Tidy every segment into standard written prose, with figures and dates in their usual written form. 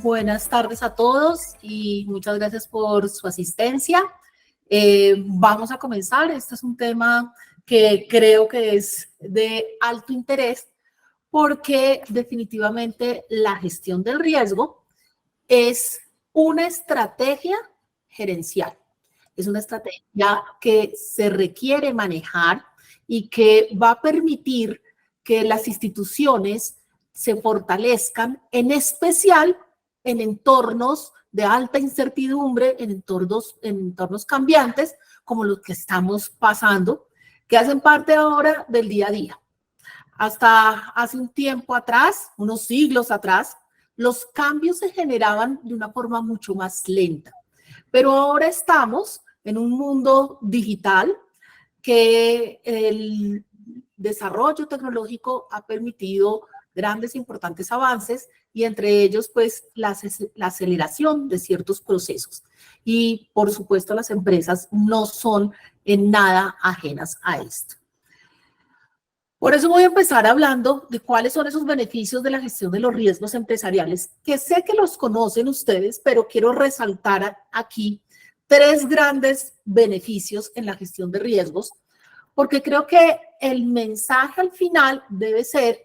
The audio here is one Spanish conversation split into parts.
Buenas tardes a todos y muchas gracias por su asistencia. Vamos a comenzar. Este es un tema que creo que es de alto interés porque definitivamente la gestión del riesgo es una estrategia gerencial. Es una estrategia que se requiere manejar y que va a permitir que las instituciones se fortalezcan, en especial en entornos de alta incertidumbre, en entornos cambiantes como los que estamos pasando, que hacen parte ahora del día a día. Hasta hace un tiempo atrás, unos siglos atrás, los cambios se generaban de una forma mucho más lenta. Pero ahora estamos en un mundo digital que el desarrollo tecnológico ha permitido grandes e importantes avances y entre ellos, pues, la aceleración de ciertos procesos. Y, por supuesto, las empresas no son en nada ajenas a esto. Por eso voy a empezar hablando de cuáles son esos beneficios de la gestión de los riesgos empresariales, que sé que los conocen ustedes, pero quiero resaltar aquí tres grandes beneficios en la gestión de riesgos, porque creo que el mensaje al final debe ser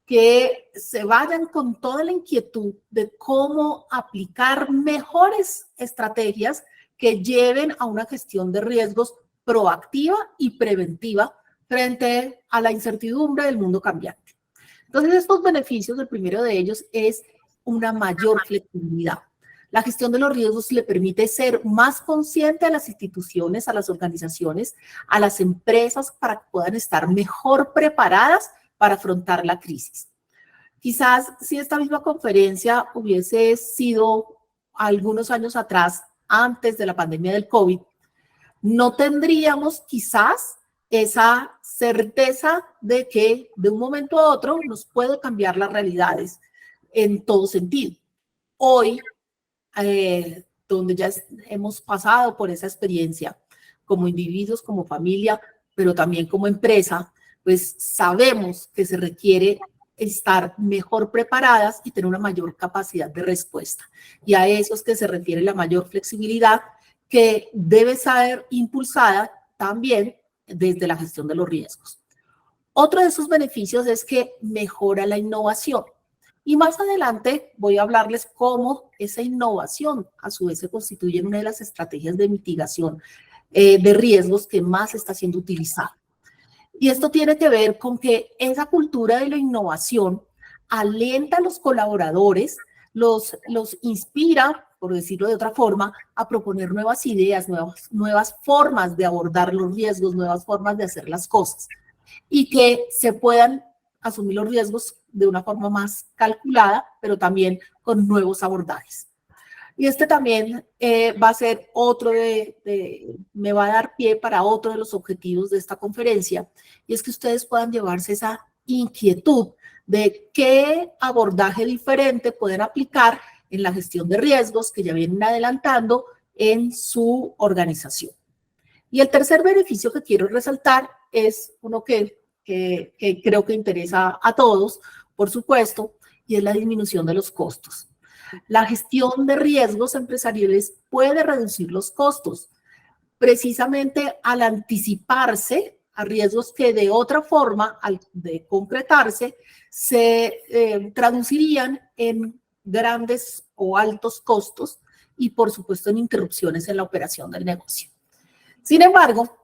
que se vayan con toda la inquietud de cómo aplicar mejores estrategias que lleven a una gestión de riesgos proactiva y preventiva frente a la incertidumbre del mundo cambiante. Entonces, estos beneficios, el primero de ellos es una mayor flexibilidad. La gestión de los riesgos le permite ser más consciente a las instituciones, a las organizaciones, a las empresas para que puedan estar mejor preparadas para afrontar la crisis. Quizás si esta misma conferencia hubiese sido algunos años atrás, antes de la pandemia del COVID, no tendríamos quizás esa certeza de que de un momento a otro nos puede cambiar las realidades en todo sentido. Hoy, donde ya hemos pasado por esa experiencia como individuos, como familia, pero también como empresa, pues sabemos que se requiere estar mejor preparadas y tener una mayor capacidad de respuesta. Y a eso es que se refiere la mayor flexibilidad que debe ser impulsada también desde la gestión de los riesgos. Otro de sus beneficios es que mejora la innovación. Y más adelante voy a hablarles cómo esa innovación a su vez se constituye en una de las estrategias de mitigación de riesgos que más está siendo utilizada. Y esto tiene que ver con que esa cultura de la innovación alienta a los colaboradores, los inspira, por decirlo de otra forma, a proponer nuevas ideas, nuevas formas de abordar los riesgos, nuevas formas de hacer las cosas y que se puedan asumir los riesgos de una forma más calculada, pero también con nuevos abordajes. Y este también va a ser otro me va a dar pie para otro de los objetivos de esta conferencia, y es que ustedes puedan llevarse esa inquietud de qué abordaje diferente pueden aplicar en la gestión de riesgos que ya vienen adelantando en su organización. Y el tercer beneficio que quiero resaltar es uno que creo que interesa a todos, por supuesto, y es la disminución de los costos. La gestión de riesgos empresariales puede reducir los costos, precisamente al anticiparse a riesgos que de otra forma, al de concretarse, se traducirían en grandes o altos costos y, por supuesto, en interrupciones en la operación del negocio. Sin embargo,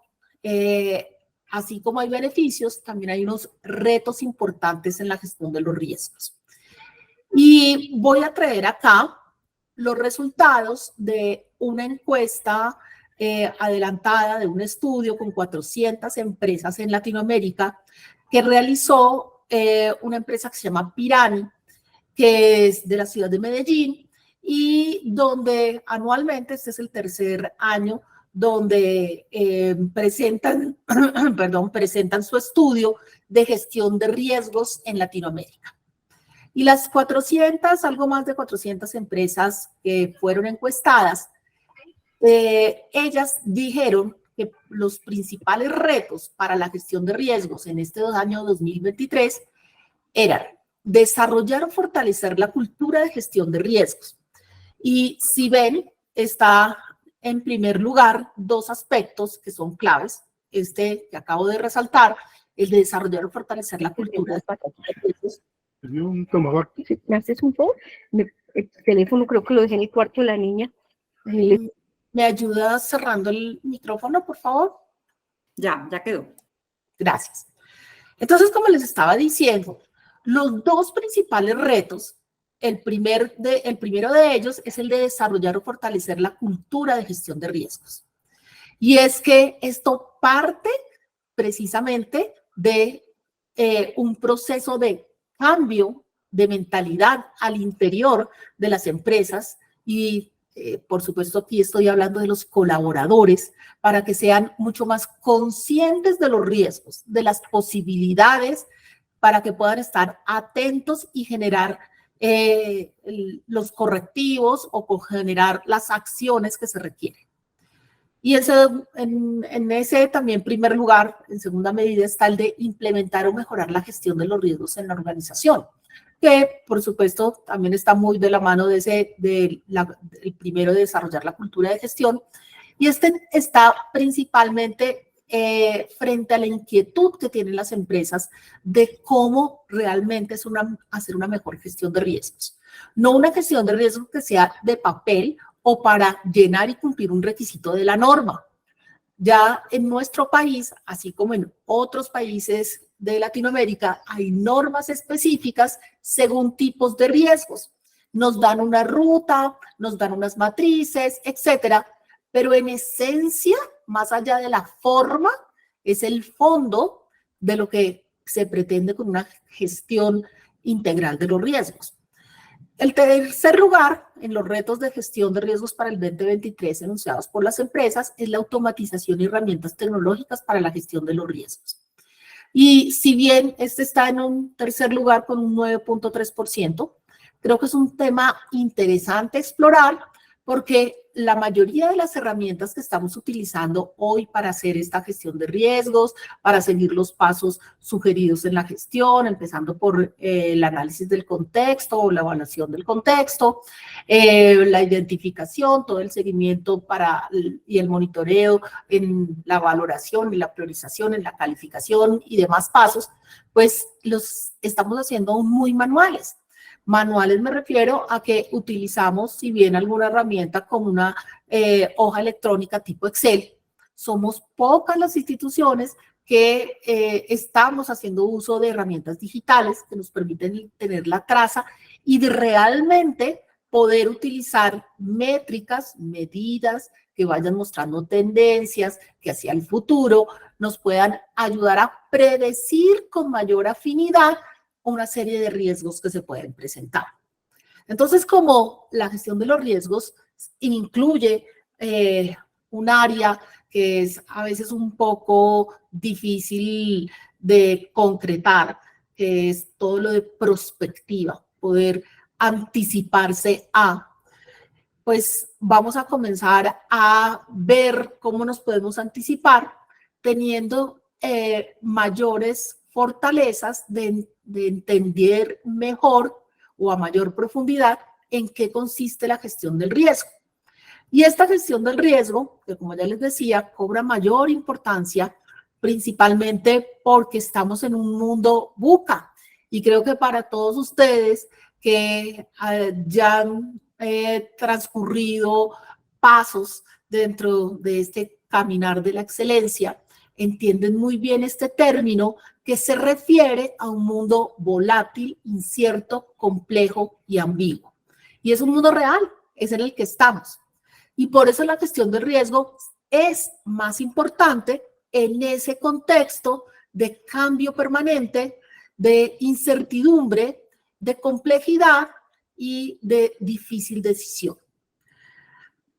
así como hay beneficios, también hay unos retos importantes en la gestión de los riesgos. Y voy a traer acá los resultados de una encuesta adelantada de un estudio con 400 empresas en Latinoamérica que realizó una empresa que se llama Pirani, que es de la ciudad de Medellín y donde anualmente, este es el tercer año, donde presentan su estudio de gestión de riesgos en Latinoamérica. Y las 400, algo más de 400 empresas que fueron encuestadas, ellas dijeron que los principales retos para la gestión de riesgos en este año 2023 eran desarrollar o fortalecer la cultura de gestión de riesgos. Y si ven, está en primer lugar dos aspectos que son claves. Este que acabo de resaltar, el de desarrollar o fortalecer la cultura de riesgos. Un tomador. ¿Me haces un favor? El teléfono creo que lo dejé en el cuarto de la niña. ¿Me ayudas cerrando el micrófono, por favor? Ya quedó. Gracias. Entonces, como les estaba diciendo, los dos principales retos, el primero de ellos es el de desarrollar o fortalecer la cultura de gestión de riesgos. Y es que esto parte precisamente de un proceso de cambio de mentalidad al interior de las empresas y por supuesto, aquí estoy hablando de los colaboradores, para que sean mucho más conscientes de los riesgos, de las posibilidades, para que puedan estar atentos y generar los correctivos o generar las acciones que se requieren. Y en ese también primer lugar, en segunda medida, está el de implementar o mejorar la gestión de los riesgos en la organización, que por supuesto también está muy de la mano de el primero de desarrollar la cultura de gestión, y este está principalmente frente a la inquietud que tienen las empresas de cómo realmente es hacer una mejor gestión de riesgos. No una gestión de riesgos que sea de papel o para llenar y cumplir un requisito de la norma. Ya en nuestro país, así como en otros países de Latinoamérica, hay normas específicas según tipos de riesgos. Nos dan una ruta, nos dan unas matrices, etcétera, pero en esencia, más allá de la forma, es el fondo de lo que se pretende con una gestión integral de los riesgos. El tercer lugar en los retos de gestión de riesgos para el 2023 enunciados por las empresas es la automatización y herramientas tecnológicas para la gestión de los riesgos. Y si bien este está en un tercer lugar con un 9.3%, creo que es un tema interesante explorar porque la mayoría de las herramientas que estamos utilizando hoy para hacer esta gestión de riesgos, para seguir los pasos sugeridos en la gestión, empezando por el análisis del contexto o la evaluación del contexto, la identificación, todo el seguimiento y el monitoreo en la valoración y la priorización, en la calificación y demás pasos, pues los estamos haciendo muy manuales. Manuales me refiero a que utilizamos, si bien alguna herramienta como una hoja electrónica tipo Excel, somos pocas las instituciones que estamos haciendo uso de herramientas digitales que nos permiten tener la traza y de realmente poder utilizar métricas, medidas que vayan mostrando tendencias que hacia el futuro nos puedan ayudar a predecir con mayor afinidad una serie de riesgos que se pueden presentar. Entonces, como la gestión de los riesgos incluye un área que es a veces un poco difícil de concretar, que es todo lo de prospectiva, poder anticiparse pues vamos a comenzar a ver cómo nos podemos anticipar teniendo mayores fortalezas de entender mejor o a mayor profundidad en qué consiste la gestión del riesgo. Y esta gestión del riesgo, que como ya les decía, cobra mayor importancia principalmente porque estamos en un mundo VUCA. Y creo que para todos ustedes que ya han transcurrido pasos dentro de este caminar de la excelencia, entienden muy bien este término que se refiere a un mundo volátil, incierto, complejo y ambiguo. Y es un mundo real, es en el que estamos. Y por eso la gestión de riesgo es más importante en ese contexto de cambio permanente, de incertidumbre, de complejidad y de difícil decisión.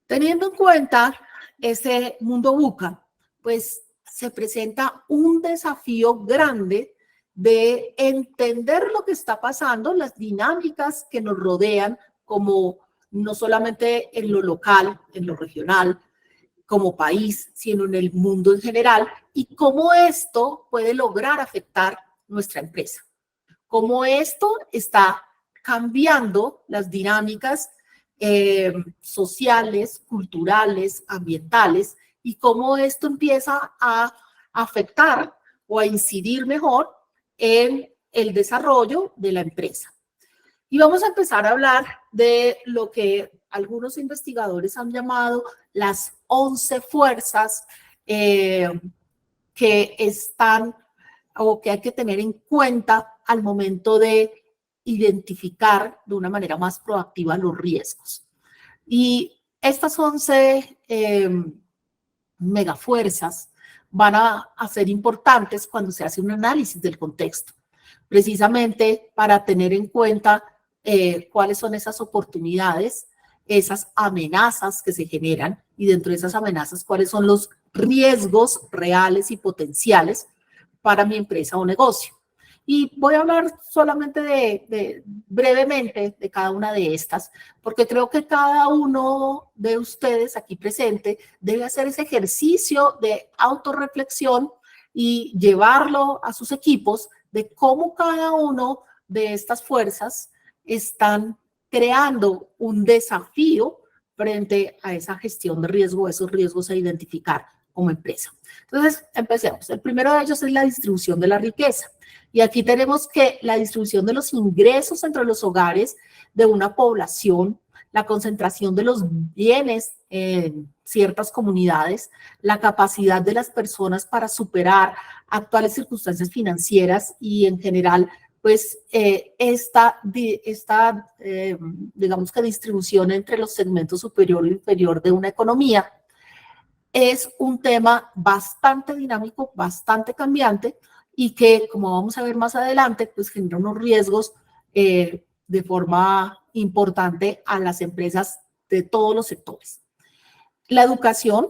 Teniendo en cuenta ese mundo VUCA, pues se presenta un desafío grande de entender lo que está pasando, las dinámicas que nos rodean, como no solamente en lo local, en lo regional, como país, sino en el mundo en general, y cómo esto puede lograr afectar nuestra empresa. cómo esto está cambiando las dinámicas sociales, culturales, ambientales, y cómo esto empieza a afectar o a incidir mejor en el desarrollo de la empresa. Y vamos a empezar a hablar de lo que algunos investigadores han llamado las 11 fuerzas que están o que hay que tener en cuenta al momento de identificar de una manera más proactiva los riesgos. Y estas 11 megafuerzas van a ser importantes cuando se hace un análisis del contexto, precisamente para tener en cuenta cuáles son esas oportunidades, esas amenazas que se generan, y dentro de esas amenazas, cuáles son los riesgos reales y potenciales para mi empresa o negocio. Y voy a hablar solamente brevemente de cada una de estas, porque creo que cada uno de ustedes aquí presente debe hacer ese ejercicio de autorreflexión y llevarlo a sus equipos de cómo cada uno de estas fuerzas están creando un desafío frente a esa gestión de riesgo, esos riesgos a identificar como empresa. Entonces, empecemos. El primero de ellos es la distribución de la riqueza. Y aquí tenemos que la distribución de los ingresos entre los hogares de una población, la concentración de los bienes en ciertas comunidades, la capacidad de las personas para superar actuales circunstancias financieras y en general, pues digamos que distribución entre los segmentos superior e inferior de una economía es un tema bastante dinámico, bastante cambiante, y que, como vamos a ver más adelante, pues genera unos riesgos de forma importante a las empresas de todos los sectores. La educación,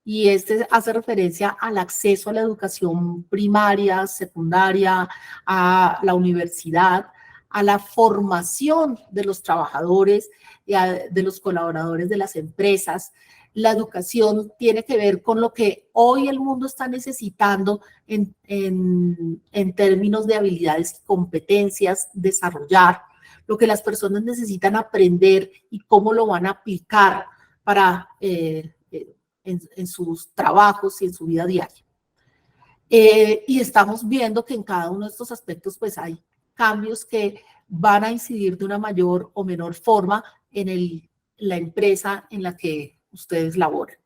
y este hace referencia al acceso a la educación primaria, secundaria, a la universidad, a la formación de los trabajadores, de los colaboradores de las empresas. La educación tiene que ver con lo que hoy el mundo está necesitando en términos de habilidades y competencias, desarrollar, lo que las personas necesitan aprender y cómo lo van a aplicar para, en sus trabajos y en su vida diaria. Y estamos viendo que en cada uno de estos aspectos pues hay cambios que van a incidir de una mayor o menor forma en la empresa en la que ustedes laboran.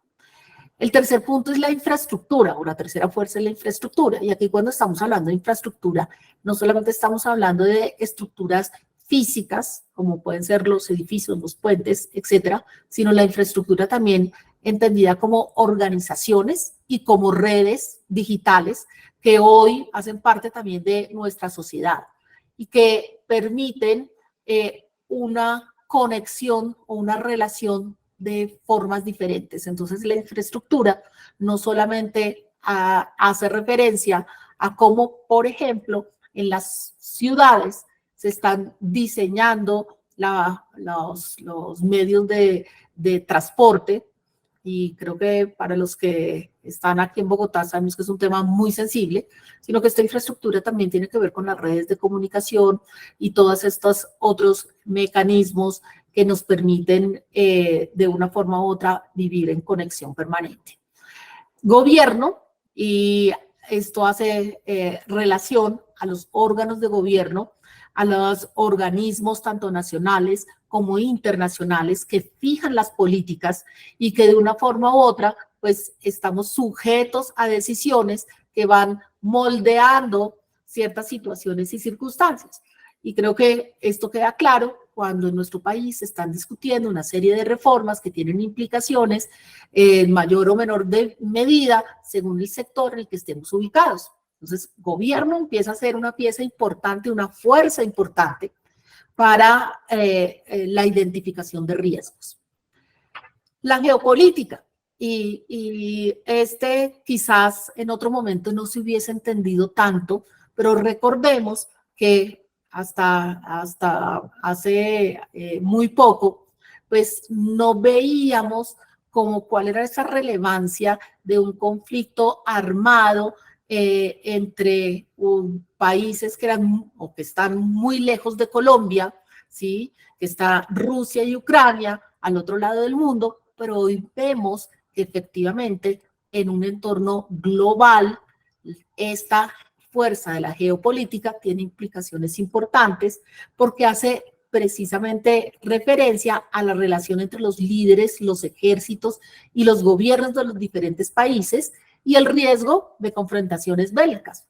El tercer punto es la infraestructura, o la tercera fuerza es la infraestructura. Y aquí cuando estamos hablando de infraestructura, no solamente estamos hablando de estructuras físicas, como pueden ser los edificios, los puentes, etcétera, sino la infraestructura también entendida como organizaciones y como redes digitales que hoy hacen parte también de nuestra sociedad y que permiten una conexión o una relación de formas diferentes. Entonces, la infraestructura no solamente hace referencia a cómo, por ejemplo, en las ciudades se están diseñando los medios de transporte, y creo que para los que están aquí en Bogotá sabemos que es un tema muy sensible, sino que esta infraestructura también tiene que ver con las redes de comunicación y todos estos otros mecanismos que nos permiten de una forma u otra vivir en conexión permanente. Gobierno, y esto hace relación a los órganos de gobierno, a los organismos tanto nacionales como internacionales que fijan las políticas y que de una forma u otra pues estamos sujetos a decisiones que van moldeando ciertas situaciones y circunstancias. Y creo que esto queda claro cuando en nuestro país se están discutiendo una serie de reformas que tienen implicaciones en mayor o menor medida según el sector en el que estemos ubicados. Entonces, gobierno empieza a ser una pieza importante, una fuerza importante para la identificación de riesgos. La geopolítica, y quizás en otro momento no se hubiese entendido tanto, pero recordemos que hasta hace muy poco, pues no veíamos como cuál era esa relevancia de un conflicto armado entre países que eran o que están muy lejos de Colombia, ¿sí? Que está Rusia y Ucrania al otro lado del mundo, pero hoy vemos que efectivamente en un entorno global esta fuerza de la geopolítica tiene implicaciones importantes porque hace precisamente referencia a la relación entre los líderes, los ejércitos y los gobiernos de los diferentes países y el riesgo de confrontaciones bélicas.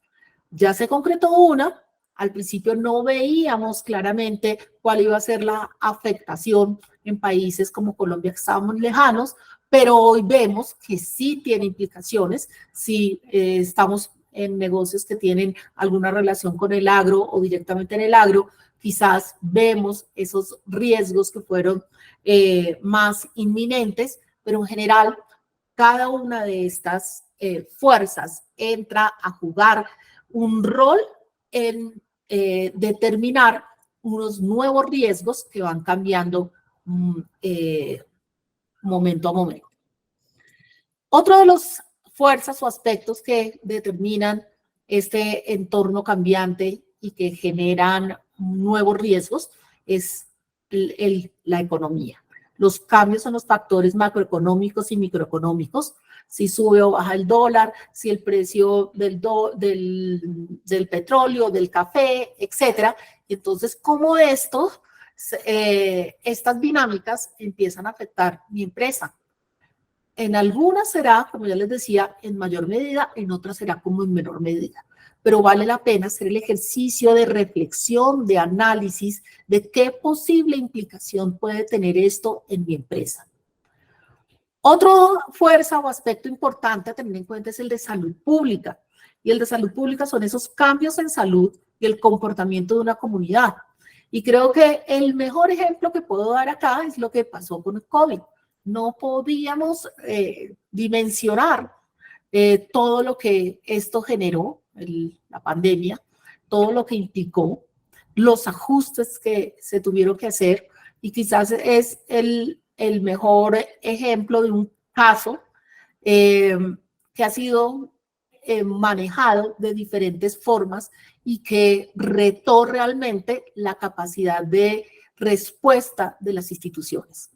Ya se concretó una, al principio no veíamos claramente cuál iba a ser la afectación en países como Colombia, que estábamos lejanos, pero hoy vemos que sí tiene implicaciones si estamos en negocios que tienen alguna relación con el agro o directamente en el agro, quizás vemos esos riesgos que fueron más inminentes, pero en general cada una de estas fuerzas entra a jugar un rol en determinar unos nuevos riesgos que van cambiando momento a momento. Otro de las fuerzas o aspectos que determinan este entorno cambiante y que generan nuevos riesgos es la economía. Los cambios en los factores macroeconómicos y microeconómicos, si sube o baja el dólar, si el precio del petróleo, del café, etcétera. Entonces, ¿cómo estas dinámicas empiezan a afectar mi empresa? En algunas será, como ya les decía, en mayor medida, en otras será como en menor medida. Pero vale la pena hacer el ejercicio de reflexión, de análisis, de qué posible implicación puede tener esto en mi empresa. Otra fuerza o aspecto importante a tener en cuenta es el de salud pública. Y el de salud pública son esos cambios en salud y el comportamiento de una comunidad. Y creo que el mejor ejemplo que puedo dar acá es lo que pasó con el COVID. No podíamos dimensionar todo lo que esto generó, la pandemia, todo lo que implicó, los ajustes que se tuvieron que hacer, y quizás es el mejor ejemplo de un caso que ha sido manejado de diferentes formas y que retó realmente la capacidad de respuesta de las instituciones.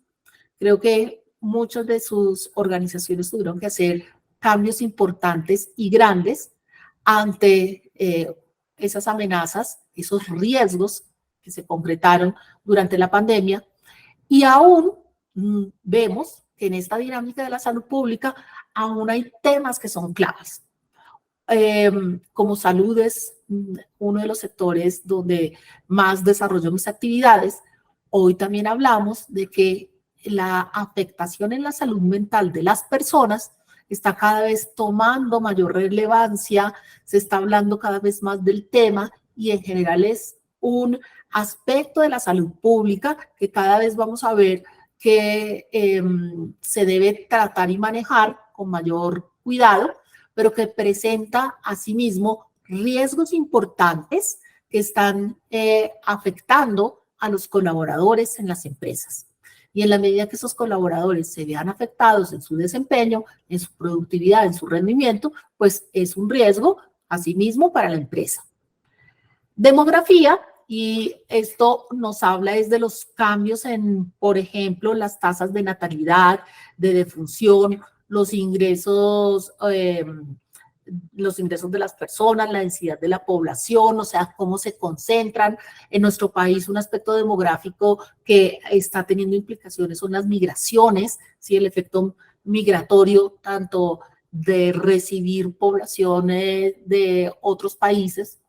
Creo que muchas de sus organizaciones tuvieron que hacer cambios importantes y grandes ante esas amenazas, esos riesgos que se concretaron durante la pandemia. Y aún vemos que en esta dinámica de la salud pública aún hay temas que son claves. Como salud es uno de los sectores donde más desarrollo mis actividades, hoy también hablamos de que la afectación en la salud mental de las personas está cada vez tomando mayor relevancia, se está hablando cada vez más del tema y en general es un aspecto de la salud pública que cada vez vamos a ver que se debe tratar y manejar con mayor cuidado, pero que presenta asimismo riesgos importantes que están afectando a los colaboradores en las empresas. Y en la medida que esos colaboradores se vean afectados en su desempeño, en su productividad, en su rendimiento, pues es un riesgo asimismo para la empresa. Demografía, y esto nos habla es de los cambios en, por ejemplo, las tasas de natalidad, de defunción, los ingresos de las personas, la densidad de la población, o sea, cómo se concentran en nuestro país. Un aspecto demográfico que está teniendo implicaciones son las migraciones, ¿sí? El efecto migratorio, tanto de recibir poblaciones de otros países,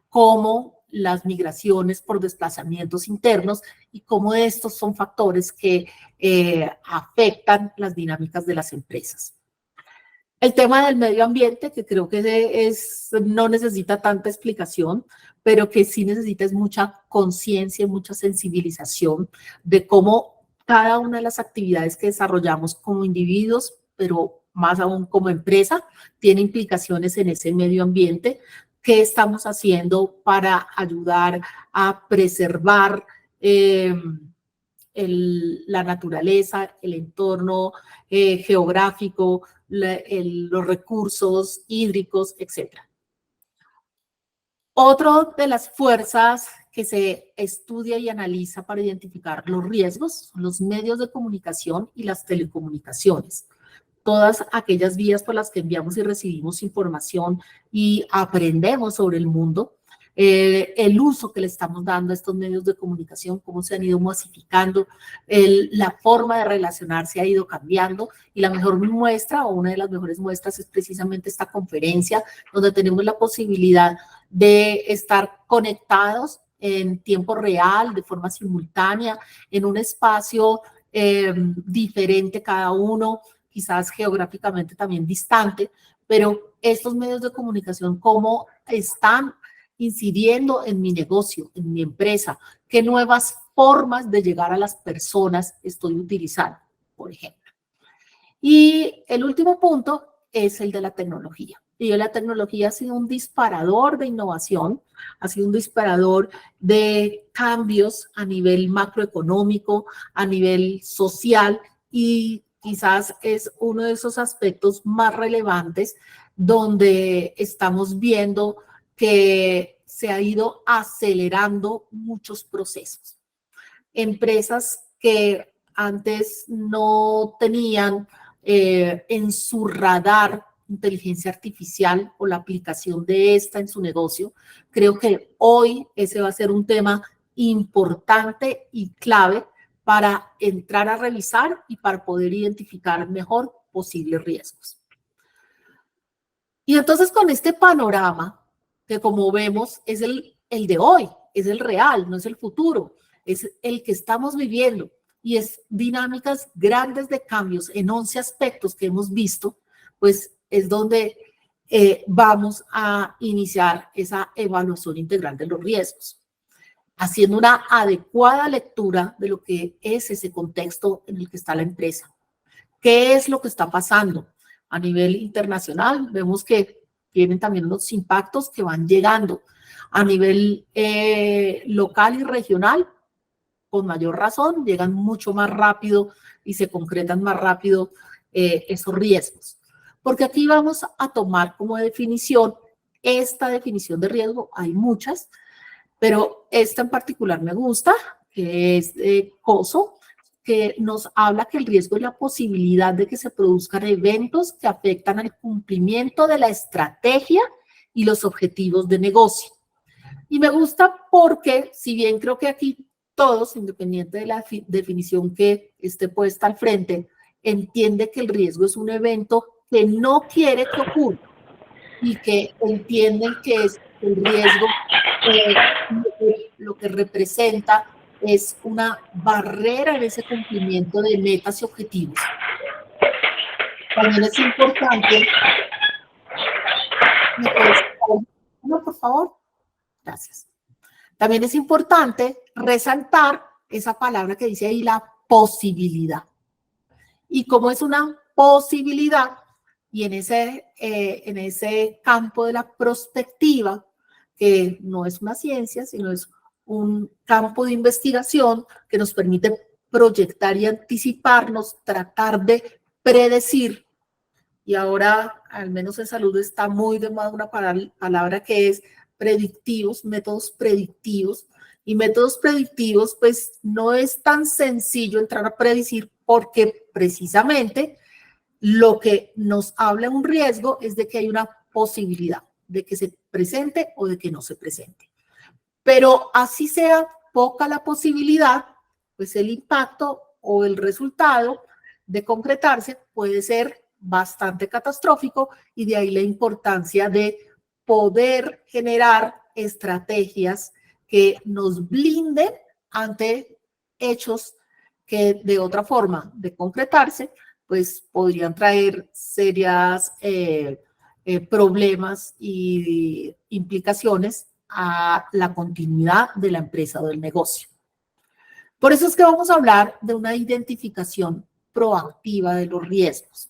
como las migraciones por desplazamientos internos y cómo estos son factores que afectan las dinámicas de las empresas. El tema del medio ambiente, que creo que no necesita tanta explicación, pero que sí necesita es mucha conciencia, mucha sensibilización de cómo cada una de las actividades que desarrollamos como individuos, pero más aún como empresa, tiene implicaciones en ese medio ambiente. ¿Qué estamos haciendo para ayudar a preservar la naturaleza, el entorno geográfico, los recursos hídricos, etc. Otra de las fuerzas que se estudia y analiza para identificar los riesgos son los medios de comunicación y las telecomunicaciones. Todas aquellas vías por las que enviamos y recibimos información y aprendemos sobre el mundo, el uso que le estamos dando a estos medios de comunicación, cómo se han ido masificando, la forma de relacionarse ha ido cambiando, y la mejor muestra, o una de las mejores muestras, es precisamente esta conferencia, donde tenemos la posibilidad de estar conectados en tiempo real, de forma simultánea, en un espacio diferente cada uno, quizás geográficamente también distante, pero estos medios de comunicación, ¿cómo están incidiendo en mi negocio, en mi empresa? ¿Qué nuevas formas de llegar a las personas estoy utilizando, por ejemplo? Y el último punto es el de la tecnología. Y la tecnología ha sido un disparador de innovación, ha sido un disparador de cambios a nivel macroeconómico, a nivel social, y quizás es uno de esos aspectos más relevantes donde estamos viendo que se ha ido acelerando muchos procesos. Empresas que antes no tenían en su radar inteligencia artificial o la aplicación de esta en su negocio, creo que hoy ese va a ser un tema importante y clave para entrar a revisar y para poder identificar mejor posibles riesgos. Y entonces, con este panorama, que como vemos es el de hoy, es el real, no es el futuro, es el que estamos viviendo, y es dinámicas grandes de cambios en 11 aspectos que hemos visto, pues es donde vamos a iniciar esa evaluación integral de los riesgos, haciendo una adecuada lectura de lo que es ese contexto en el que está la empresa. ¿Qué es lo que está pasando a nivel internacional? Vemos que tienen también los impactos que van llegando a nivel local y regional. Con mayor razón, llegan mucho más rápido y se concretan más rápido esos riesgos. Porque aquí vamos a tomar como definición, esta definición de riesgo, hay muchas, pero esta en particular me gusta, que es de COSO, que nos habla que el riesgo es la posibilidad de que se produzcan eventos que afectan al cumplimiento de la estrategia y los objetivos de negocio. Y me gusta porque, si bien creo que aquí todos, independiente de la definición que esté puesta al frente, entiende que el riesgo es un evento que no quiere que ocurra y que entienden que es el riesgo, lo que representa es una barrera en ese cumplimiento de metas y objetivos. También es importante, por favor, gracias. También es importante resaltar esa palabra que dice ahí, la posibilidad. Y como es una posibilidad, y en ese campo de la prospectiva, que no es una ciencia, sino es un campo de investigación que nos permite proyectar y anticiparnos, tratar de predecir. Y ahora, al menos en salud, está muy de moda una palabra que es predictivos, métodos predictivos. Y métodos predictivos, pues no es tan sencillo entrar a predecir, porque precisamente lo que nos habla un riesgo es de que hay una posibilidad de que se presente o de que no se presente. Pero así sea poca la posibilidad, pues el impacto o el resultado de concretarse puede ser bastante catastrófico, y de ahí la importancia de poder generar estrategias que nos blinden ante hechos que de otra forma de concretarse, pues podrían traer serias problemas y implicaciones a la continuidad de la empresa o del negocio. Por eso es que vamos a hablar de una identificación proactiva de los riesgos.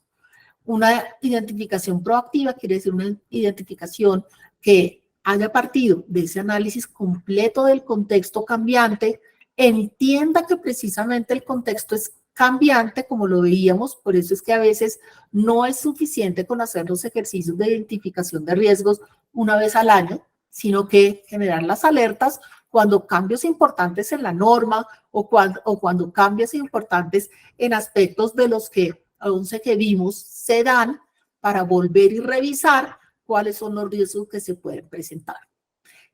Una identificación proactiva quiere decir una identificación que haya partido de ese análisis completo del contexto cambiante, entienda que precisamente el contexto es cambiante, como lo veíamos, por eso es que a veces no es suficiente con hacer los ejercicios de identificación de riesgos una vez al año, sino que generar las alertas cuando cambios importantes en la norma o cuando cambios importantes en aspectos de los que 11 que vimos se dan para volver y revisar cuáles son los riesgos que se pueden presentar.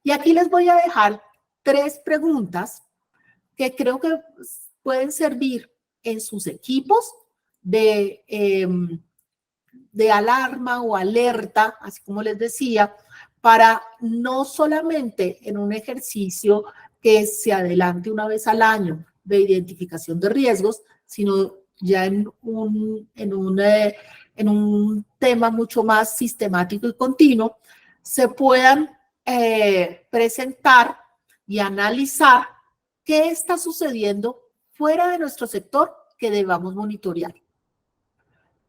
Y aquí les voy a dejar 3 preguntas que creo que pueden servir en sus equipos de alarma o alerta, así como les decía, para no solamente en un ejercicio que se adelante una vez al año de identificación de riesgos, sino ya en un tema mucho más sistemático y continuo, se puedan presentar y analizar qué está sucediendo fuera de nuestro sector que debamos monitorear.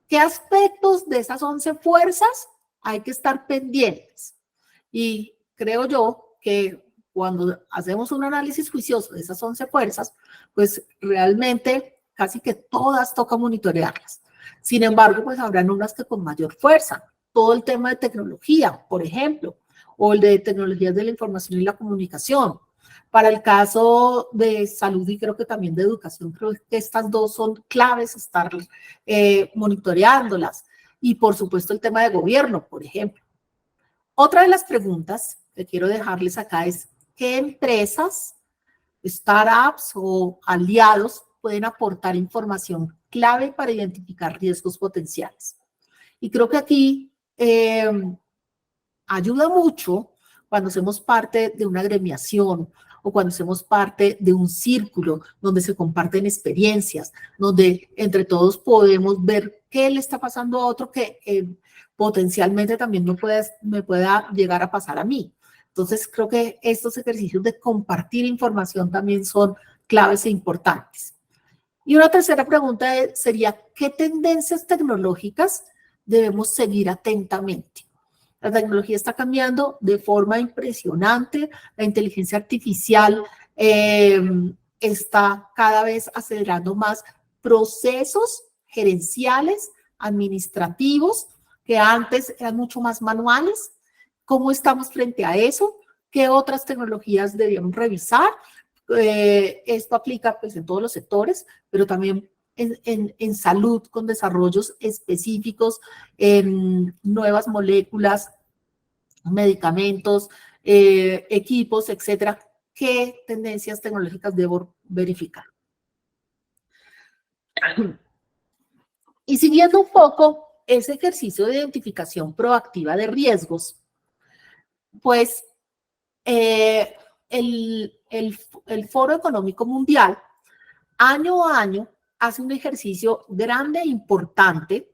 ¿Qué aspectos de esas 11 fuerzas hay que estar pendientes? Y creo yo que cuando hacemos un análisis juicioso de esas 11 fuerzas, pues realmente casi que todas toca monitorearlas. Sin embargo, pues habrán unas que con mayor fuerza. Todo el tema de tecnología, por ejemplo, o el de tecnologías de la información y la comunicación. Para el caso de salud y creo que también de educación, creo que estas 2 son claves estar monitoreándolas. Y por supuesto el tema de gobierno, por ejemplo. Otra de las preguntas que quiero dejarles acá es, ¿qué empresas, startups o aliados pueden aportar información clave para identificar riesgos potenciales? Y creo que aquí ayuda mucho cuando hacemos parte de una agremiación o cuando hacemos parte de un círculo donde se comparten experiencias, donde entre todos podemos ver qué le está pasando a otro que potencialmente también me pueda llegar a pasar a mí. Entonces, creo que estos ejercicios de compartir información también son claves e importantes. Y una tercera pregunta sería, ¿qué tendencias tecnológicas debemos seguir atentamente? La tecnología está cambiando de forma impresionante, la inteligencia artificial está cada vez acelerando más procesos gerenciales, administrativos, que antes eran mucho más manuales. ¿Cómo estamos frente a eso? ¿Qué otras tecnologías debemos revisar? Esto aplica pues en todos los sectores, pero también en salud con desarrollos específicos, en nuevas moléculas, medicamentos, equipos, etcétera. ¿Qué tendencias tecnológicas debo verificar? Y siguiendo un poco ese ejercicio de identificación proactiva de riesgos, pues el Foro Económico Mundial año a año hace un ejercicio grande e importante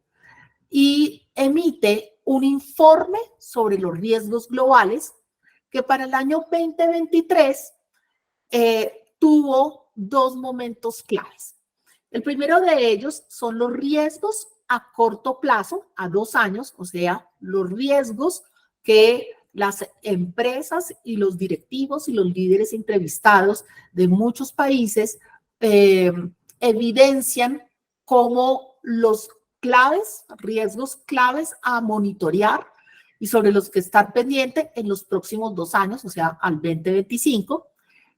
y emite un informe sobre los riesgos globales que para el año 2023 tuvo 2 momentos claves. El primero de ellos son los riesgos a corto plazo, a 2 años, o sea, los riesgos que las empresas y los directivos y los líderes entrevistados de muchos países evidencian como los riesgos claves a monitorear y sobre los que estar pendiente en los próximos 2 años, o sea, al 2025,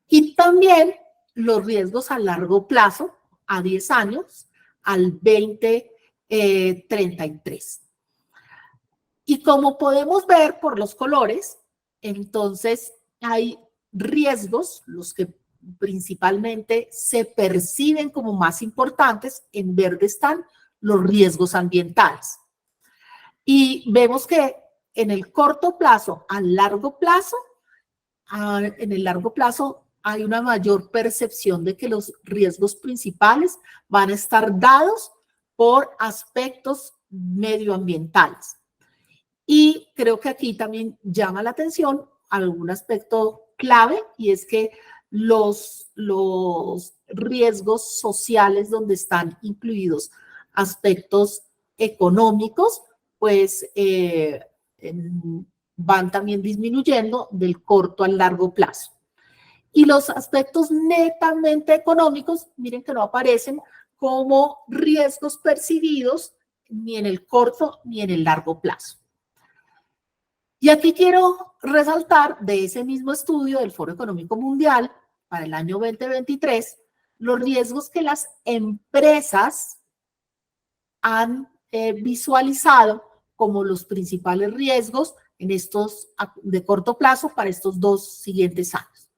y también los riesgos a largo plazo, a 10 años, al 2033. Y como podemos ver por los colores, entonces hay riesgos, los que principalmente se perciben como más importantes. En verde están los riesgos ambientales. Y vemos que en el corto plazo, al largo plazo, en el largo plazo hay una mayor percepción de que los riesgos principales van a estar dados por aspectos medioambientales. Y creo que aquí también llama la atención algún aspecto clave, y es que los riesgos sociales donde están incluidos aspectos económicos, pues van también disminuyendo del corto al largo plazo. Y los aspectos netamente económicos, miren que no aparecen como riesgos percibidos ni en el corto ni en el largo plazo. Y aquí quiero resaltar de ese mismo estudio del Foro Económico Mundial para el año 2023, los riesgos que las empresas han visualizado como los principales riesgos en estos de corto plazo para estos 2 siguientes años.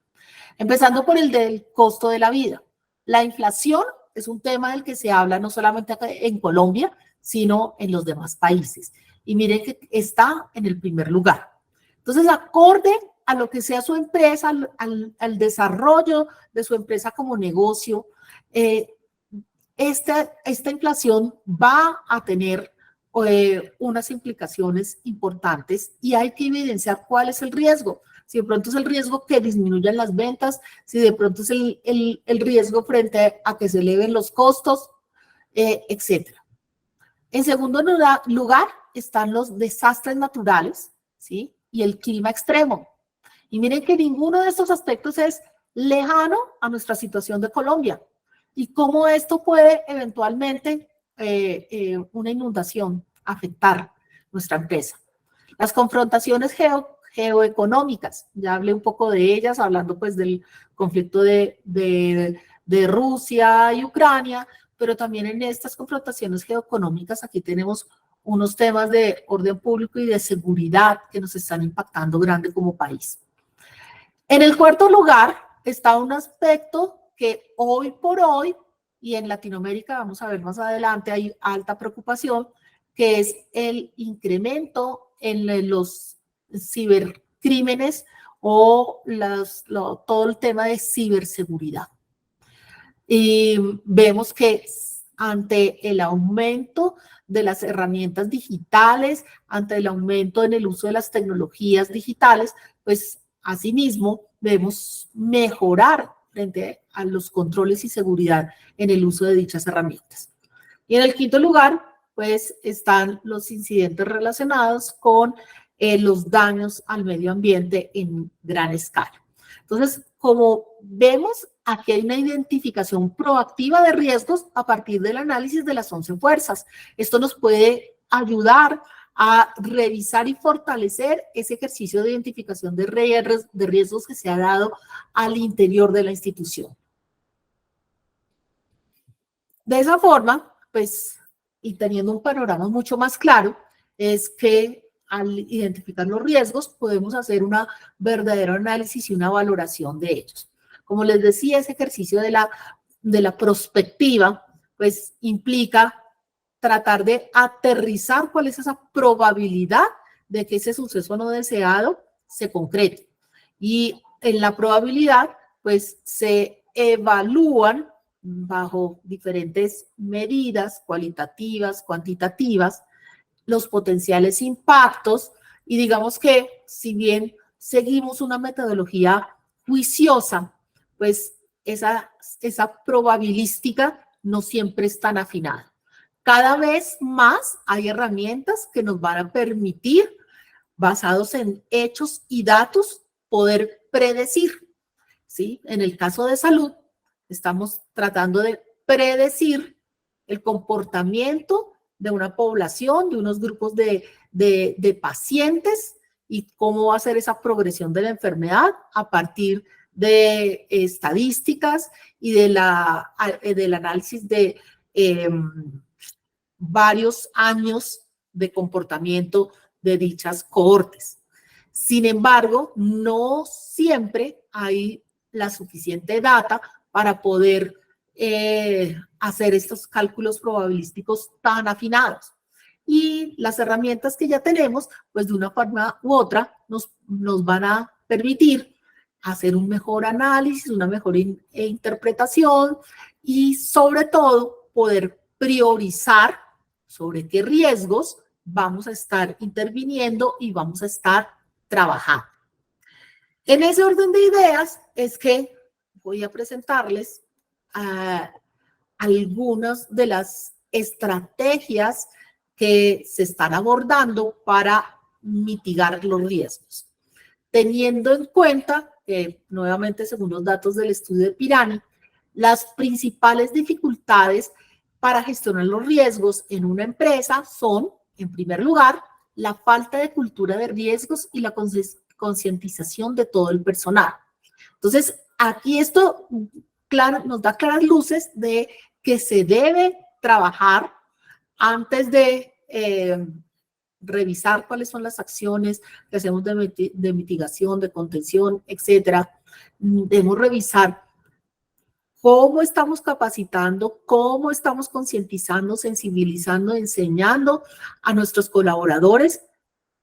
Empezando por el del costo de la vida. La inflación es un tema del que se habla no solamente acá en Colombia, sino en los demás países. Y miren que está en el primer lugar. Entonces, acorde a lo que sea su empresa, al desarrollo de su empresa como negocio, esta inflación va a tener unas implicaciones importantes y hay que evidenciar cuál es el riesgo. Si de pronto es el riesgo que disminuyan las ventas, si de pronto es el riesgo frente a que se eleven los costos, etc. En segundo lugar están los desastres naturales, ¿sí? Y el clima extremo. Y miren que ninguno de estos aspectos es lejano a nuestra situación de Colombia. Y cómo esto puede eventualmente una inundación afectar nuestra empresa. Las confrontaciones geoeconómicas, ya hablé un poco de ellas, hablando pues del conflicto de Rusia y Ucrania, pero también en estas confrontaciones geoeconómicas aquí tenemos unos temas de orden público y de seguridad que nos están impactando grande como país. En el cuarto lugar está un aspecto que hoy por hoy, y en Latinoamérica vamos a ver más adelante, hay alta preocupación, que es el incremento en los cibercrímenes o todo el tema de ciberseguridad. Y vemos que ante el aumento de las herramientas digitales, ante el aumento en el uso de las tecnologías digitales, pues asimismo debemos mejorar frente a los controles y seguridad en el uso de dichas herramientas. Y en el quinto lugar, pues están los incidentes relacionados con los daños al medio ambiente en gran escala. Entonces, como vemos, aquí hay una identificación proactiva de riesgos a partir del análisis de las 11 fuerzas. Esto nos puede ayudar a revisar y fortalecer ese ejercicio de identificación de riesgos que se ha dado al interior de la institución. De esa forma, pues, y teniendo un panorama mucho más claro, es que al identificar los riesgos podemos hacer un verdadero análisis y una valoración de ellos. Como les decía, ese ejercicio de la prospectiva, pues, implica tratar de aterrizar cuál es esa probabilidad de que ese suceso no deseado se concrete. Y en la probabilidad, pues, se evalúan bajo diferentes medidas cualitativas, cuantitativas, los potenciales impactos, y digamos que si bien seguimos una metodología juiciosa, pues esa probabilística no siempre es tan afinada. Cada vez más hay herramientas que nos van a permitir, basados en hechos y datos, poder predecir, ¿sí? En el caso de salud, estamos tratando de predecir el comportamiento de una población, de unos grupos de pacientes y cómo va a ser esa progresión de la enfermedad a partir de estadísticas y del análisis de varios años de comportamiento de dichas cohortes. Sin embargo, no siempre hay la suficiente data para poder hacer estos cálculos probabilísticos tan afinados. Y las herramientas que ya tenemos, pues de una forma u otra, nos van a permitir hacer un mejor análisis, una mejor interpretación y sobre todo poder priorizar sobre qué riesgos vamos a estar interviniendo y vamos a estar trabajando. En ese orden de ideas es que voy a presentarles algunas de las estrategias que se están abordando para mitigar los riesgos, teniendo en cuenta que nuevamente según los datos del estudio de Pirani, las principales dificultades para gestionar los riesgos en una empresa son, en primer lugar, la falta de cultura de riesgos y la concientización de todo el personal. Entonces, aquí esto nos da claras luces de que se debe trabajar antes de revisar cuáles son las acciones que hacemos de mitigación, de contención, etcétera. Debemos revisar cómo estamos capacitando, cómo estamos concientizando, sensibilizando, enseñando a nuestros colaboradores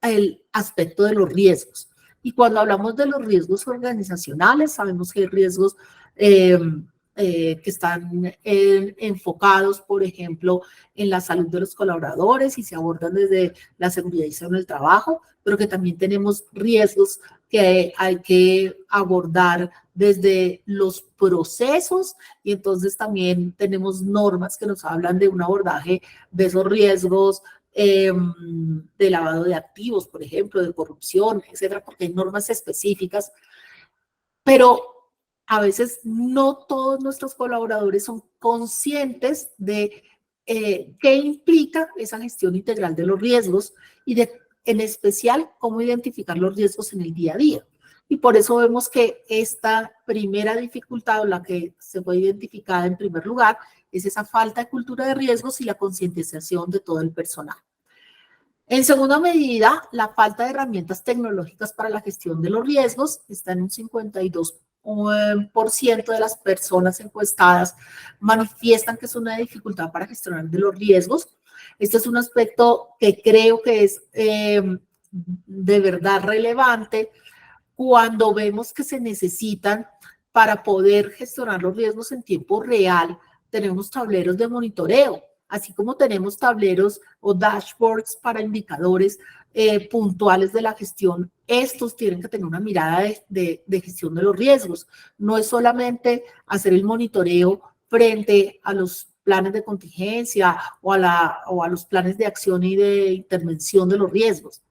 el aspecto de los riesgos. Y cuando hablamos de los riesgos organizacionales, sabemos que hay riesgos que están enfocados, por ejemplo, en la salud de los colaboradores y se abordan desde la seguridad y salud en el trabajo, pero que también tenemos riesgos que hay que abordar desde los procesos y entonces también tenemos normas que nos hablan de un abordaje de esos riesgos de lavado de activos, por ejemplo, de corrupción, etcétera, porque hay normas específicas, pero a veces no todos nuestros colaboradores son conscientes de qué implica esa gestión integral de los riesgos y en especial cómo identificar los riesgos en el día a día. Y por eso vemos que esta primera dificultad, o la que se fue identificada en primer lugar, es esa falta de cultura de riesgos y la concientización de todo el personal. En segunda medida, la falta de herramientas tecnológicas para la gestión de los riesgos está en un 52% de las personas encuestadas manifiestan que es una dificultad para gestionar de los riesgos. Este es un aspecto que creo que es de verdad relevante cuando vemos que se necesitan para poder gestionar los riesgos en tiempo real. Tenemos tableros de monitoreo, así como tenemos tableros o dashboards para indicadores puntuales de la gestión. Estos tienen que tener una mirada de gestión de los riesgos. No es solamente hacer el monitoreo frente a los planes de contingencia o a los planes de acción y de intervención de los riesgos.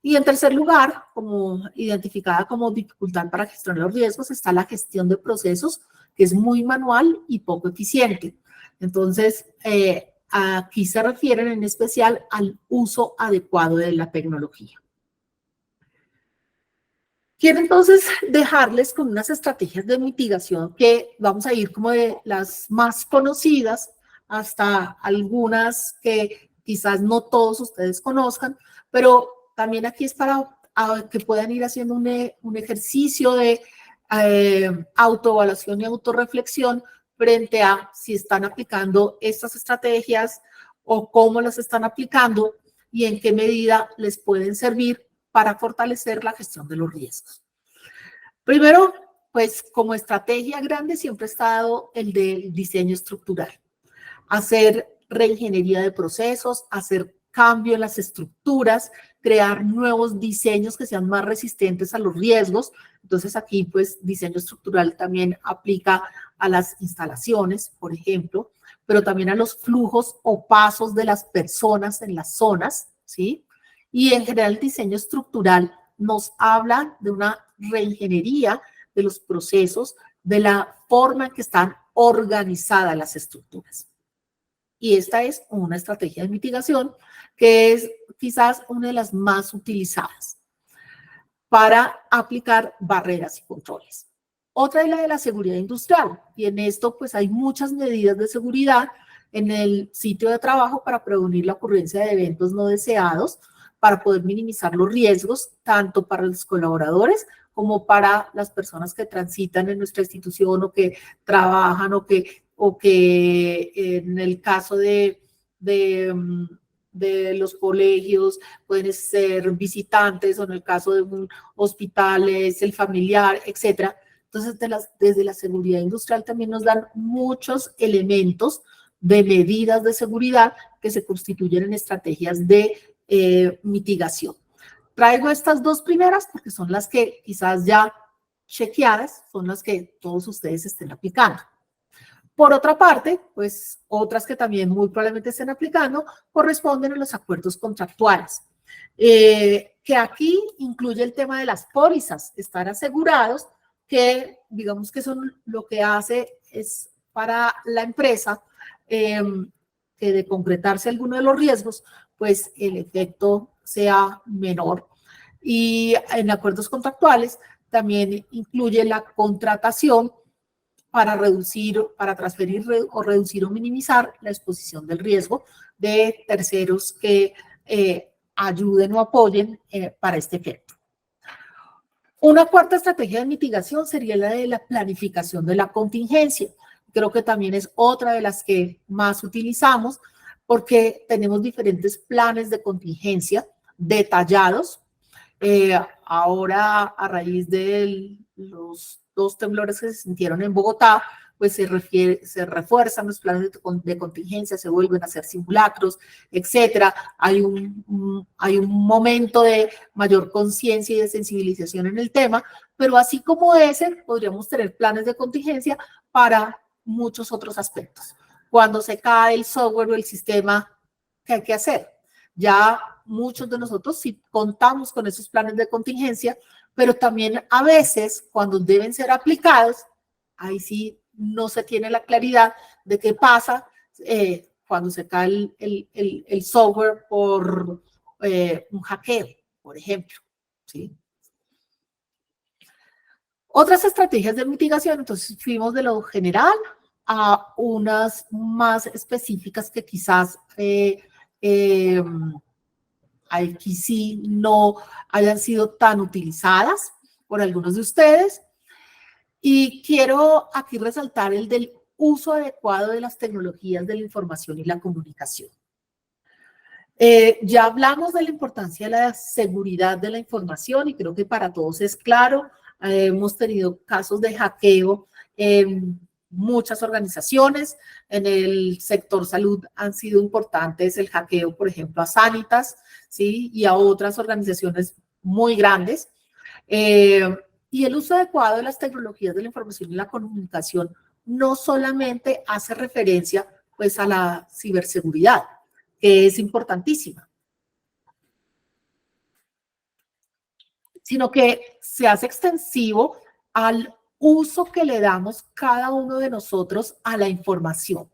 Y en tercer lugar, como identificada como dificultad para gestionar los riesgos, está la gestión de procesos, que es muy manual y poco eficiente. Entonces, aquí se refieren en especial al uso adecuado de la tecnología. Quiero entonces dejarles con unas estrategias de mitigación que vamos a ir como de las más conocidas hasta algunas que quizás no todos ustedes conozcan, pero también aquí es para que puedan ir haciendo un ejercicio de autoevaluación y autorreflexión frente a si están aplicando estas estrategias o cómo las están aplicando y en qué medida les pueden servir para fortalecer la gestión de los riesgos. Primero, pues como estrategia grande siempre ha estado el del diseño estructural. Hacer reingeniería de procesos, hacer cambio en las estructuras, crear nuevos diseños que sean más resistentes a los riesgos. Entonces aquí pues diseño estructural también aplica a las instalaciones, por ejemplo, pero también a los flujos o pasos de las personas en las zonas, ¿sí? Y en general el diseño estructural nos habla de una reingeniería de los procesos, de la forma en que están organizadas las estructuras. Y esta es una estrategia de mitigación que es quizás una de las más utilizadas para aplicar barreras y controles. Otra es la de la seguridad industrial, y en esto pues hay muchas medidas de seguridad en el sitio de trabajo para prevenir la ocurrencia de eventos no deseados, para poder minimizar los riesgos, tanto para los colaboradores como para las personas que transitan en nuestra institución o que trabajan o que en el caso de los colegios pueden ser visitantes o en el caso de un hospital es el familiar, etcétera. Entonces, desde la seguridad industrial también nos dan muchos elementos de medidas de seguridad que se constituyen en estrategias de mitigación. Traigo estas dos primeras porque son las que quizás ya chequeadas, son las que todos ustedes estén aplicando. Por otra parte, pues otras que también muy probablemente estén aplicando corresponden a los acuerdos contractuales. que aquí incluye el tema de las pólizas, estar asegurados que, digamos que eso lo que hace es para la empresa que de concretarse alguno de los riesgos, pues el efecto sea menor. Y en acuerdos contractuales también incluye la contratación para reducir, para transferir o reducir o minimizar la exposición del riesgo de terceros que ayuden o apoyen para este efecto. Una cuarta estrategia de mitigación sería la de la planificación de la contingencia. Creo que también es otra de las que más utilizamos porque tenemos diferentes planes de contingencia detallados. Ahora, a raíz de los 2 temblores que se sintieron en Bogotá, pues se refuerzan los planes de contingencia, se vuelven a hacer simulacros, etcétera. Hay un momento de mayor conciencia y de sensibilización en el tema, pero así como ese, podríamos tener planes de contingencia para muchos otros aspectos. Cuando se cae el software o el sistema, ¿qué hay que hacer? Ya muchos de nosotros sí contamos con esos planes de contingencia, pero también a veces cuando deben ser aplicados, ahí sí no se tiene la claridad de qué pasa cuando se cae el software por un hackeo, por ejemplo, ¿sí? Otras estrategias de mitigación, entonces fuimos de lo general a unas más específicas que quizás aquí sí no hayan sido tan utilizadas por algunos de ustedes. Y quiero aquí resaltar el del uso adecuado de las tecnologías de la información y la comunicación. Ya hablamos de la importancia de la seguridad de la información y creo que para todos es claro. Hemos tenido casos de hackeo en muchas organizaciones. En el sector salud han sido importantes el hackeo, por ejemplo, a Sanitas, ¿sí? Y a otras organizaciones muy grandes. Y el uso adecuado de las tecnologías de la información y la comunicación no solamente hace referencia pues, a la ciberseguridad, que es importantísima, sino que se hace extensivo al uso que le damos cada uno de nosotros a la información.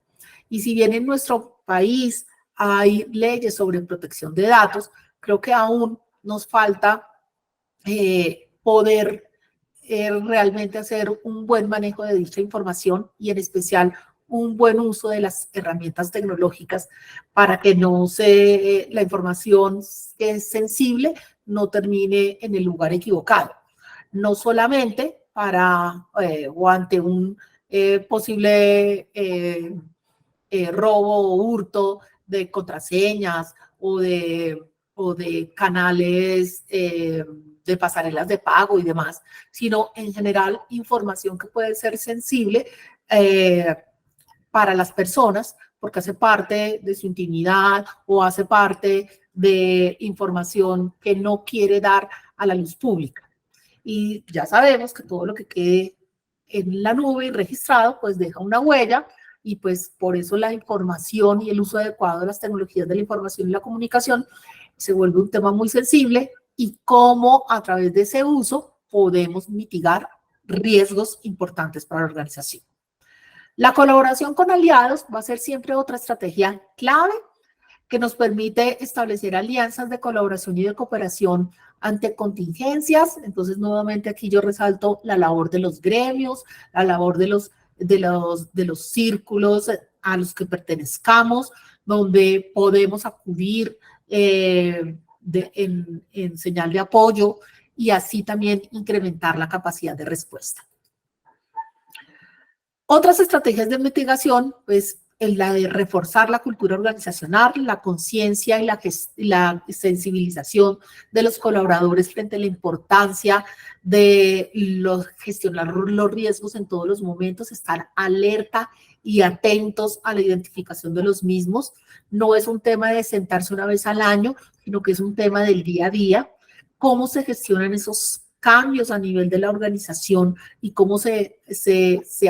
Y si bien en nuestro país hay leyes sobre protección de datos, creo que aún nos falta poder realmente hacer un buen manejo de dicha información y en especial un buen uso de las herramientas tecnológicas para que no la información que es sensible no termine en el lugar equivocado. No solamente para o ante un posible robo o hurto de contraseñas o de canales de pasarelas de pago y demás, sino en general información que puede ser sensible para las personas porque hace parte de su intimidad o hace parte de información que no quiere dar a la luz pública. Y ya sabemos que todo lo que quede en la nube y registrado, pues deja una huella y pues por eso la información y el uso adecuado de las tecnologías de la información y la comunicación se vuelve un tema muy sensible y cómo a través de ese uso podemos mitigar riesgos importantes para la organización. La colaboración con aliados va a ser siempre otra estrategia clave que nos permite establecer alianzas de colaboración y de cooperación ante contingencias. Entonces, nuevamente aquí yo resalto la labor de los gremios, la labor de los círculos a los que pertenezcamos, donde podemos acudir en señal de apoyo y así también incrementar la capacidad de respuesta. Otras estrategias de mitigación, pues la de reforzar la cultura organizacional, la conciencia y la sensibilización de los colaboradores frente a la importancia de gestionar los riesgos en todos los momentos, estar alerta y atentos a la identificación de los mismos. No es un tema de sentarse una vez al año, sino que es un tema del día a día. Cómo se gestionan esos cambios a nivel de la organización y cómo se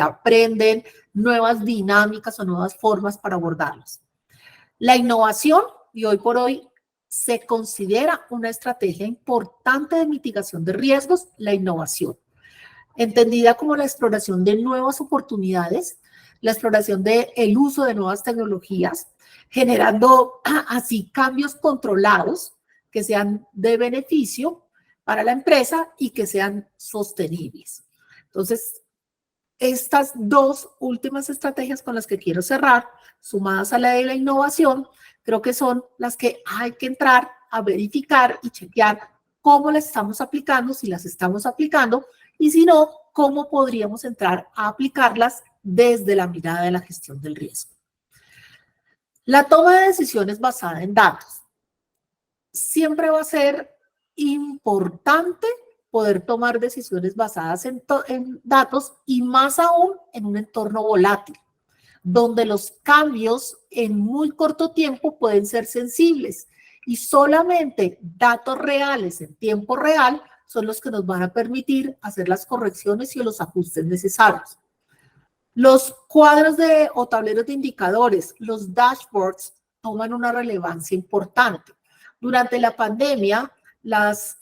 aprenden nuevas dinámicas o nuevas formas para abordarlos. La innovación, y hoy por hoy se considera una estrategia importante de mitigación de riesgos la innovación, entendida como la exploración de nuevas oportunidades, la exploración del uso de nuevas tecnologías, generando así cambios controlados que sean de beneficio para la empresa y que sean sostenibles. Entonces, estas dos últimas estrategias con las que quiero cerrar, sumadas a la de la innovación, creo que son las que hay que entrar a verificar y chequear cómo las estamos aplicando, si las estamos aplicando, y si no, cómo podríamos entrar a aplicarlas desde la mirada de la gestión del riesgo. La toma de decisiones basada en datos. Siempre va a ser importante poder tomar decisiones basadas en datos y más aún en un entorno volátil, donde los cambios en muy corto tiempo pueden ser sensibles y solamente datos reales en tiempo real son los que nos van a permitir hacer las correcciones y los ajustes necesarios. Los cuadros o tableros de indicadores, los dashboards, toman una relevancia importante. Durante la pandemia, las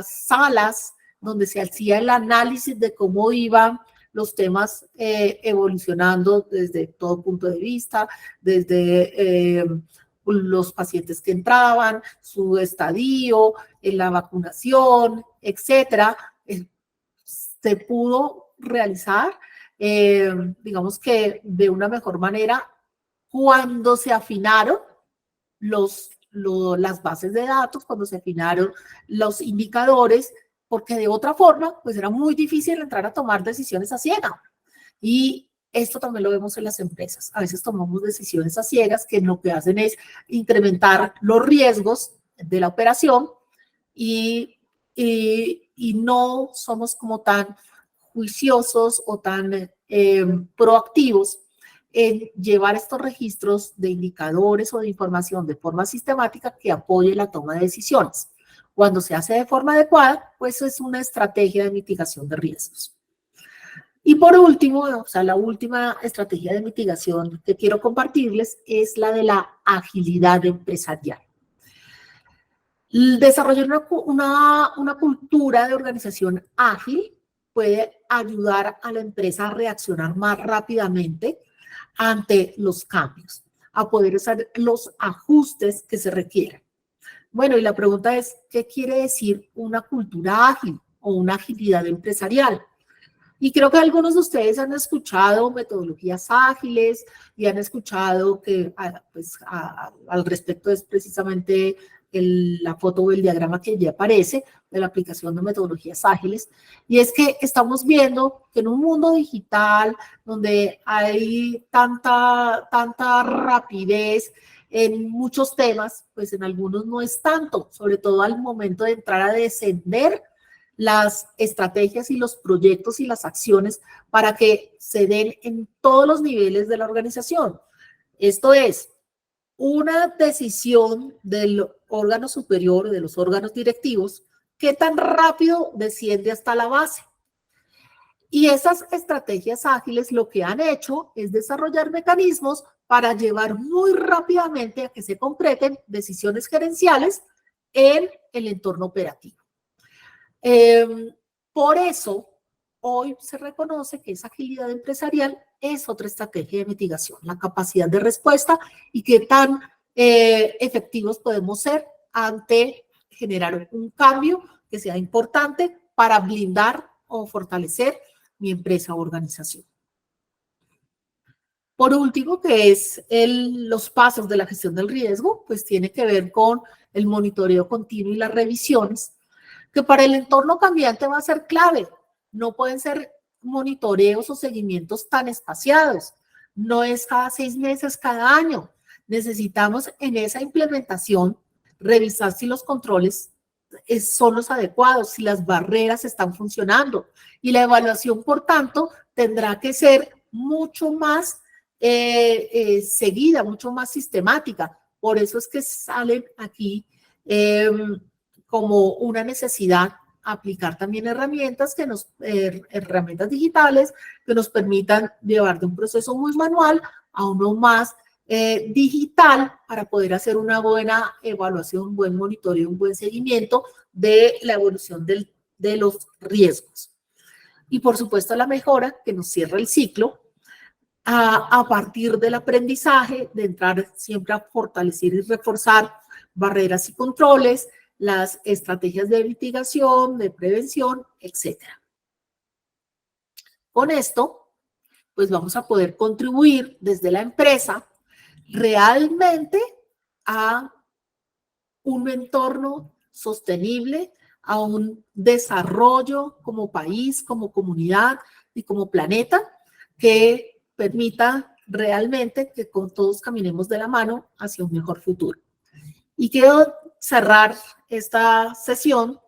salas donde se hacía el análisis de cómo iban los temas evolucionando desde todo punto de vista, desde los pacientes que entraban, su estadio, la vacunación, etcétera, se pudo realizar, digamos que de una mejor manera, cuando se afinaron las bases de datos, cuando se afinaron los indicadores, porque de otra forma, pues era muy difícil entrar a tomar decisiones a ciegas. Y esto también lo vemos en las empresas. A veces tomamos decisiones a ciegas que lo que hacen es incrementar los riesgos de la operación y no somos como tan juiciosos o tan proactivos en llevar estos registros de indicadores o de información de forma sistemática que apoye la toma de decisiones. Cuando se hace de forma adecuada, pues es una estrategia de mitigación de riesgos. Y por último, o sea, la última estrategia de mitigación que quiero compartirles es la de la agilidad empresarial. Desarrollar una cultura de organización ágil puede ayudar a la empresa a reaccionar más rápidamente ante los cambios, a poder hacer los ajustes que se requieran. Bueno, y la pregunta es, ¿qué quiere decir una cultura ágil o una agilidad empresarial? Y creo que algunos de ustedes han escuchado metodologías ágiles y han escuchado que al respecto es precisamente la foto o el diagrama que ya aparece de la aplicación de metodologías ágiles. Y es que estamos viendo que en un mundo digital donde hay tanta rapidez en muchos temas, pues en algunos no es tanto, sobre todo al momento de entrar a descender las estrategias y los proyectos y las acciones para que se den en todos los niveles de la organización. Esto es una decisión del órgano superior, de los órganos directivos, qué tan rápido desciende hasta la base. Y esas estrategias ágiles lo que han hecho es desarrollar mecanismos para llevar muy rápidamente a que se concreten decisiones gerenciales en el entorno operativo. Por eso, hoy se reconoce que esa agilidad empresarial es otra estrategia de mitigación, la capacidad de respuesta y qué tan efectivos podemos ser ante generar un cambio que sea importante para blindar o fortalecer mi empresa o organización. Por último, que es los pasos de la gestión del riesgo, pues tiene que ver con el monitoreo continuo y las revisiones, que para el entorno cambiante va a ser clave. No pueden ser monitoreos o seguimientos tan espaciados. No es cada 6 meses, cada año. Necesitamos en esa implementación revisar si los controles son los adecuados, si las barreras están funcionando. Y la evaluación, por tanto, tendrá que ser mucho más seguida, mucho más sistemática. Por eso es que salen aquí como una necesidad aplicar también herramientas herramientas digitales que nos permitan llevar de un proceso muy manual a uno más digital para poder hacer una buena evaluación, un buen monitoreo, un buen seguimiento de la evolución de los riesgos. Y por supuesto la mejora que nos cierra el ciclo a partir del aprendizaje, de entrar siempre a fortalecer y reforzar barreras y controles, las estrategias de mitigación, de prevención, etc. Con esto, pues vamos a poder contribuir desde la empresa realmente a un entorno sostenible, a un desarrollo como país, como comunidad y como planeta que permita realmente que con todos caminemos de la mano hacia un mejor futuro. Y quiero cerrar esta sesión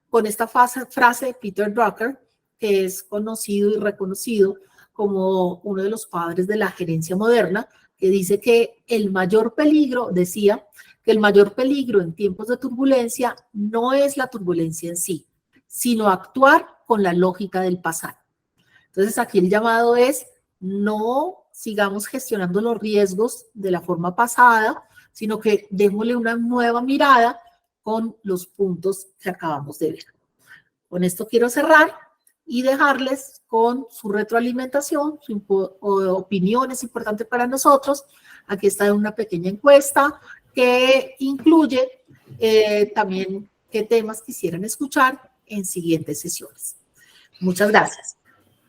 con esta frase de Peter Drucker, que es conocido y reconocido como uno de los padres de la gerencia moderna, que dice que el mayor peligro, decía, que el mayor peligro en tiempos de turbulencia no es la turbulencia en sí, sino actuar con la lógica del pasado. Entonces aquí el llamado es no sigamos gestionando los riesgos de la forma pasada, sino que démosle una nueva mirada con los puntos que acabamos de ver. Con esto quiero cerrar y dejarles con su retroalimentación, su opinión es importante para nosotros. Aquí está una pequeña encuesta que incluye también qué temas quisieran escuchar en siguientes sesiones. Muchas gracias.